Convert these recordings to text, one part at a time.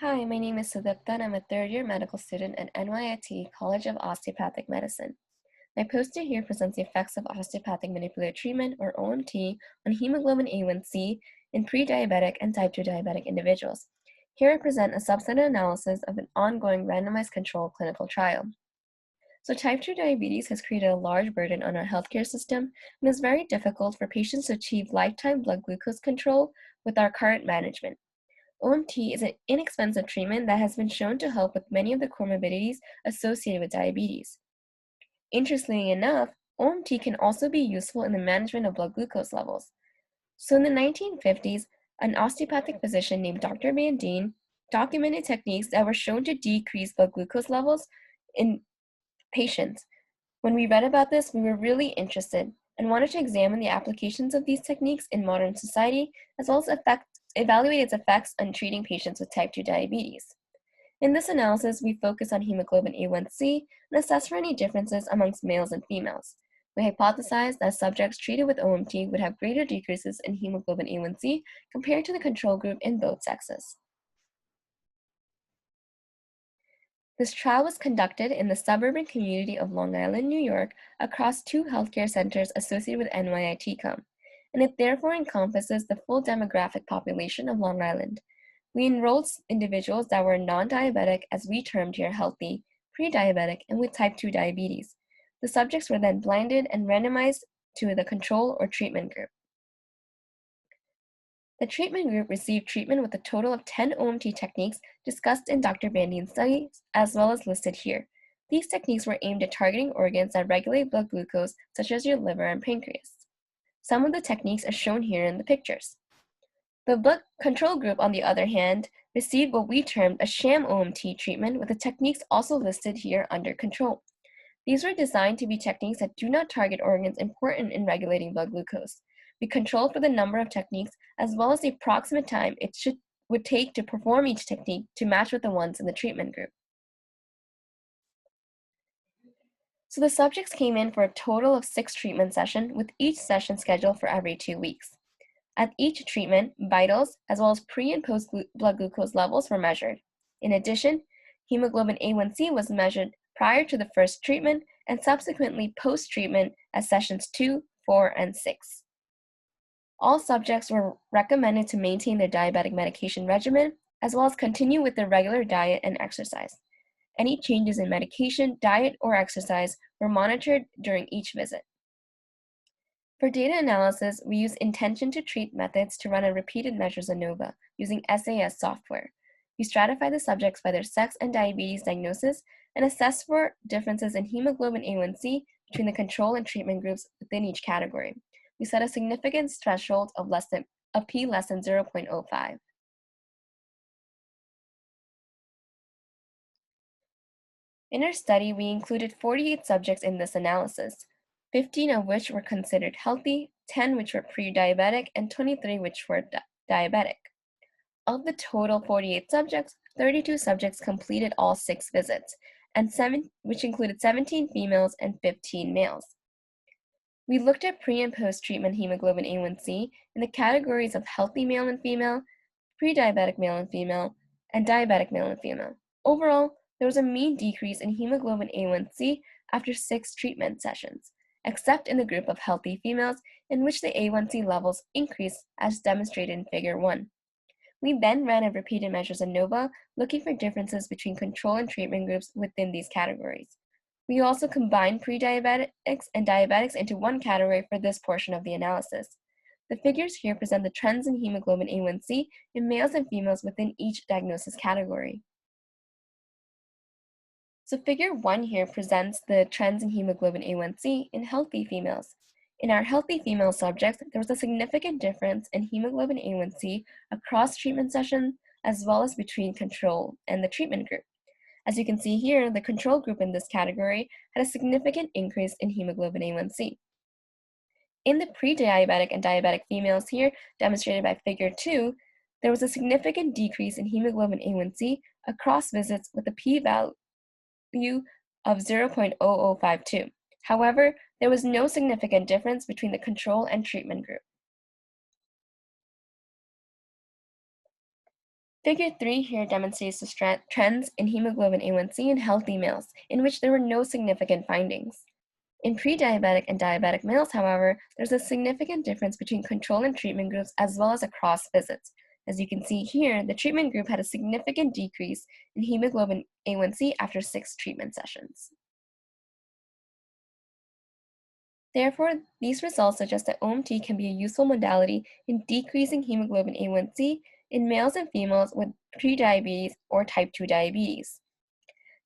Hi, my name is Sudipta and I'm a third-year medical student at NYIT College of Osteopathic Medicine. My poster here presents the effects of osteopathic manipulator treatment, or OMT, on hemoglobin A1C in pre-diabetic and type 2 diabetic individuals. Here I present a subset analysis of an ongoing randomized controlled clinical trial. So type 2 diabetes has created a large burden on our healthcare system and is very difficult for patients to achieve lifetime blood glucose control with our current management. OMT is an inexpensive treatment that has been shown to help with many of the comorbidities associated with diabetes. Interestingly enough, OMT can also be useful in the management of blood glucose levels. So in the 1950s, an osteopathic physician named Dr. Van Deen documented techniques that were shown to decrease blood glucose levels in patients. When we read about this, we were really interested and wanted to examine the applications of these techniques in modern society, as well as evaluate its effects on treating patients with type 2 diabetes. In this analysis, we focus on hemoglobin A1C and assess for any differences amongst males and females. We hypothesized that subjects treated with OMT would have greater decreases in hemoglobin A1C compared to the control group in both sexes. This trial was conducted in the suburban community of Long Island, New York, across two healthcare centers associated with NYIT-Com, and it therefore encompasses the full demographic population of Long Island. We enrolled individuals that were non-diabetic, as we termed here healthy, pre-diabetic, and with type 2 diabetes. The subjects were then blinded and randomized to the control or treatment group. The treatment group received treatment with a total of 10 OMT techniques discussed in Dr. Bandian's studies, as well as listed here. These techniques were aimed at targeting organs that regulate blood glucose, such as your liver and pancreas. Some of the techniques are shown here in the pictures. The blood control group, on the other hand, received what we termed a sham OMT treatment, with the techniques also listed here under control. These were designed to be techniques that do not target organs important in regulating blood glucose. We controlled for the number of techniques as well as the approximate time would take to perform each technique to match with the ones in the treatment group. So the subjects came in for a total of 6 treatment sessions, with each session scheduled for every 2 weeks. At each treatment, vitals as well as pre and post blood glucose levels were measured. In addition, hemoglobin A1C was measured prior to the first treatment and subsequently post-treatment at sessions 2, 4, and 6. All subjects were recommended to maintain their diabetic medication regimen, as well as continue with their regular diet and exercise. Any changes in medication, diet, or exercise were monitored during each visit. For data analysis, we use intention-to-treat methods to run a repeated measures ANOVA using SAS software. We stratify the subjects by their sex and diabetes diagnosis and assess for differences in hemoglobin A1C between the control and treatment groups within each category. We set a significance threshold of p less than 0.05. In our study, we included 48 subjects in this analysis, 15 of which were considered healthy, 10 which were pre-diabetic, and 23 which were diabetic. Of the total 48 subjects, 32 subjects completed all 6 visits, which included 17 females and 15 males. We looked at pre- and post-treatment hemoglobin A1C in the categories of healthy male and female, pre-diabetic male and female, and diabetic male and female. Overall, there was a mean decrease in hemoglobin A1C after 6 treatment sessions, except in the group of healthy females, in which the A1C levels increased as demonstrated in Figure 1. We then ran a repeated measures ANOVA, looking for differences between control and treatment groups within these categories. We also combined pre-diabetics and diabetics into one category for this portion of the analysis. The figures here present the trends in hemoglobin A1C in males and females within each diagnosis category. So Figure 1 here presents the trends in hemoglobin A1C in healthy females. In our healthy female subjects, there was a significant difference in hemoglobin A1C across treatment sessions, as well as between control and the treatment group. As you can see here, the control group in this category had a significant increase in hemoglobin A1C. In the pre-diabetic and diabetic females here, demonstrated by Figure 2, there was a significant decrease in hemoglobin A1C across visits with a p-value of 0.0052. However, there was no significant difference between the control and treatment group. Figure 3 here demonstrates the trends in hemoglobin A1C in healthy males, in which there were no significant findings. In pre-diabetic and diabetic males, however, there's a significant difference between control and treatment groups as well as across visits. As you can see here, the treatment group had a significant decrease in hemoglobin A1C after 6 treatment sessions. Therefore, these results suggest that OMT can be a useful modality in decreasing hemoglobin A1C in males and females with prediabetes or type 2 diabetes.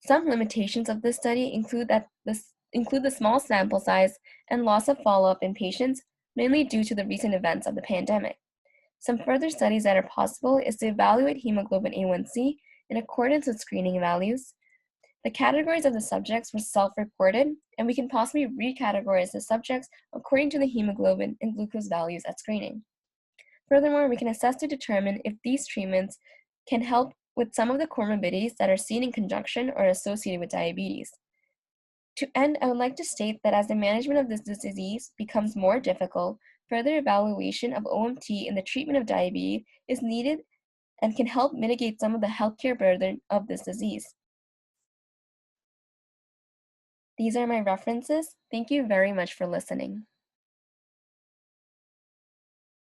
Some limitations of this study include the small sample size and loss of follow-up in patients, mainly due to the recent events of the pandemic. Some further studies that are possible is to evaluate hemoglobin A1C in accordance with screening values. The categories of the subjects were self-reported, and we can possibly recategorize the subjects according to the hemoglobin and glucose values at screening. Furthermore, we can assess to determine if these treatments can help with some of the comorbidities that are seen in conjunction or associated with diabetes. To end, I would like to state that as the management of this disease becomes more difficult, further evaluation of OMT in the treatment of diabetes is needed and can help mitigate some of the healthcare burden of this disease. These are my references. Thank you very much for listening.